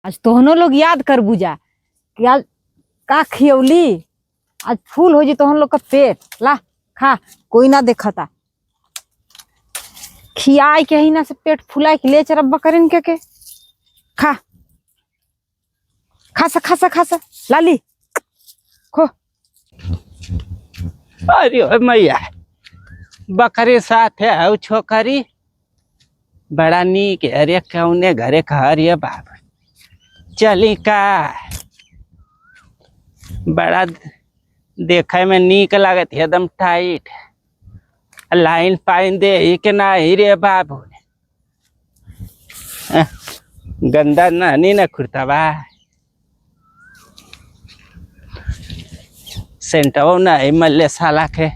आज तोहनो लोग याद कर बुझा कि आज का खियौली। आज फूल हो जी तोहन लोग का पेट। ला खा, कोई ना देखता। खियाई के ही ना से पेट फुला के ले चरब बकरिन के खा खासा खासा खासा लाली खो। अरे मैया बकरी साथ है छोकरी बड़ा नीक। अरे कौने घरे खरिए बाबा चली का बड़ा देखे में नीक लागत है एकदम टाइट। लाइन पाइन दे के ना ही रे बाबू गंदा नहीं ना खुरतवा सेंटो नहीं मल्ले साला के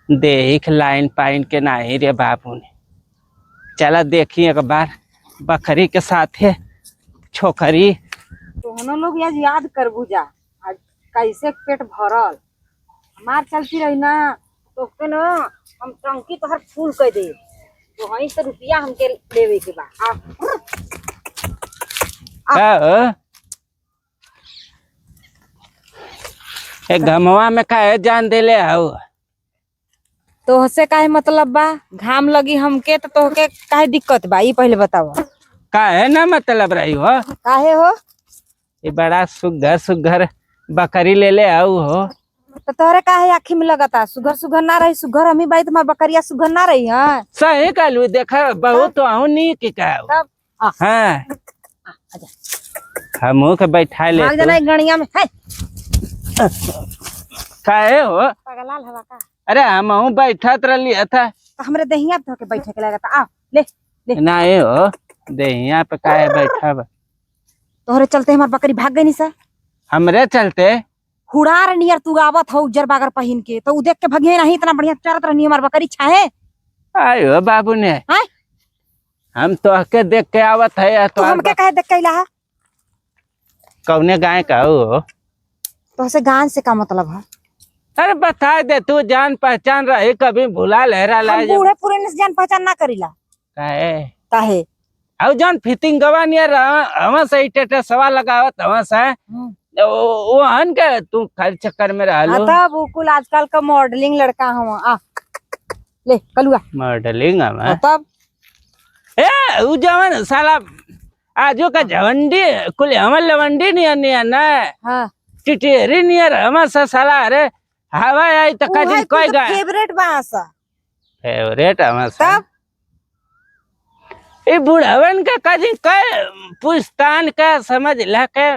देख लाइन पाइन के नहीं रे बाबू ने। चला देखी एक बार बकरी के साथ है छोकरी। तोहनो लोग आज याद कर बुझा आज कैसे पेट भरल हमार चलती रही ना तो के ना हम टंकी तोहर फूल कर दे तो वहीं से रुपया हमके लेवे के बा। गमवा में काहे जान दिले आओ तोहसे काहे मतलब बा? घाम लगी हमके तो तोहके काहे दिक्कत बा? ई पहले बताओ। काहे ना मतलब रही हो? काहे हो? ये बड़ा सुघर सुघर बकरी ले ले आओ हो तो तोहरे काहे आँखी में लगता? सुघर सुघर ना रही सुघर हमी बाई तुम्हार बकरिया सुघर ना रही है। सही कहलू देखा बहुत तो आहू नहीं की कहो। हाँ हमू के बैठा ले गणिया में है। काहे हो? पगलाल हवा का? अरे हम बैठत रही था तो हमरे दहिया पे के बैठे के लगता। आ ले ले नहीं हो दहिया पे काहे बैठा बा? तोहरे चलते हमार बकरी भाग गई सा। हमरे चलते हुड़ार नियर तू आवत हो उज्जर बागर पहन के तो उ देख के भगे नहीं इतना बढ़िया चरत रहनी हमार बकरी छाहे। आयो बाबू ने हम तो के देख के आवत है तो हमके काहे देख के इला? कौने गाय का हो? तो से गान से का मतलब है? अरे बता दे तू जान पहचान रहे कभी भुला लहरा ला। बूढ़े पूरे ने जान पहचान ना करीला काहे काहे? औ जान फिटिंग गवा नियर हम सही टेटे सवाल लगावत हम से वो हन के तू खाली चक्कर में रहलो। तब बिल्कुल आजकल का मॉडलिंग लड़का हम आ ले कलुआ मॉडलिंग हम तब ए उ जवन साला आजो का झवंडी कुल हमर लवंडी नियर ना। हां टिटेरी नियर हम से साला। अरे हवा आई त कदी कोई गा फेवरेट बासा फेवरेट हम से तब ए बुढ़वन का कदी कोई पुस्तान का समझ ला के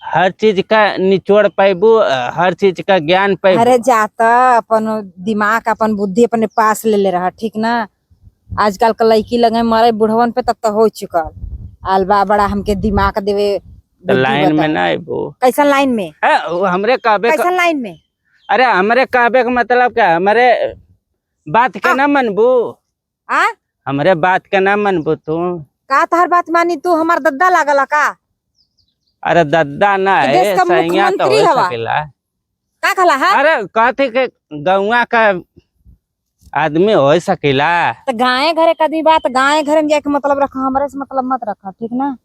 हर चीज का निचोड़ पाइबू हर चीज का ज्ञान पाइबू। अरे जाता अपन दिमाग अपन बुद्धि अपने पास ले रहा ठीक ना। आजकल का लड़की लगे मारे बुढ़वन पे तब तो हो चुकल अलबा बड़ा हमके दिमाग देवे लाइन में ना आइबू। कैसन लाइन में? हमरे कहबे कैसन लाइन में? अरे हमरे कहबे का मतलब क्या हमरे बात के ना मनबू? आ हमरे बात के ना मनबू तू? का तोहर बात मानी तू हमार दद्दा लागल का? अरे दद्दा ना है सैया तो हो सकेला। का कहला है? अरे कहते के गौवा का आदमी हो सकेला। तो गाय घरे कदी बात गाय घरे में जाके मतलब रखा हमरे से मतलब मत रखा ठीक ना।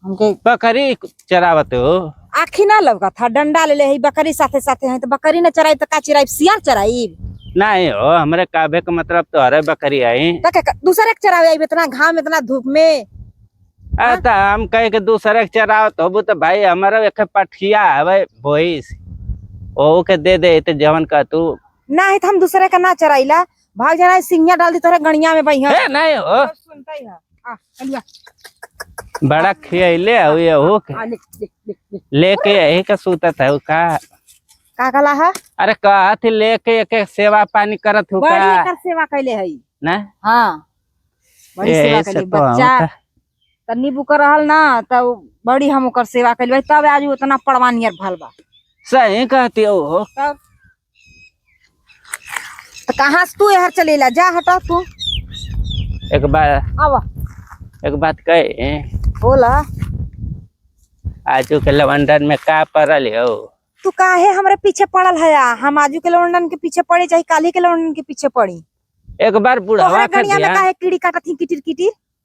हमके बकरी चरावत हो? आखी ना लगा था डंडा ले ले बकरी साथे साथे है तो बकरी न चराई तो का चिराई सियार चराई नहीं हो। हमरे कहबे का मतलब तो अरे बकरी आई दूसरे के चरावे आई इतना घाम इतना धूप में। तो हम कहे के दूसरे के चरावत हो तो भाई हमारा एक पठिया है भोईस ओ के दे दे तो जवन का तू ना है तो हम दूसरे का ना चराइला भाग जाना सिंगिया डाल दी तोरे गणिया में भई है नहीं हो। सुनता ही है आ चलिए बड़ा खियाइले हो ये हो लेके यही का सूतत है का कहला है? अरे कहत लेके एक सेवा पानी करत हो बड़ी एकर सेवा कैले है ना। हां बड़ी सेवा कैले बच्चा तन्नी बुकर रहल ना तो बड़ी हम ओकर सेवा कैले तब आज उतना पड़वा नियर भल बा। सही कहती हो। तब तो कहां से तू यहां चलेला जा हटा तू। एक बार आवा एक बात कहे बोला आजू के लवंडन में का पड़ल हो? तू काहे हमरे पीछे पड़ल है? हम आजू के लवंडन के पीछे पड़ी चाहे काली के लवंडन के पीछे पड़ी? एक बार बुढ़वा गणिया में काहे कीड़ी काटत ही किटिर किटिर?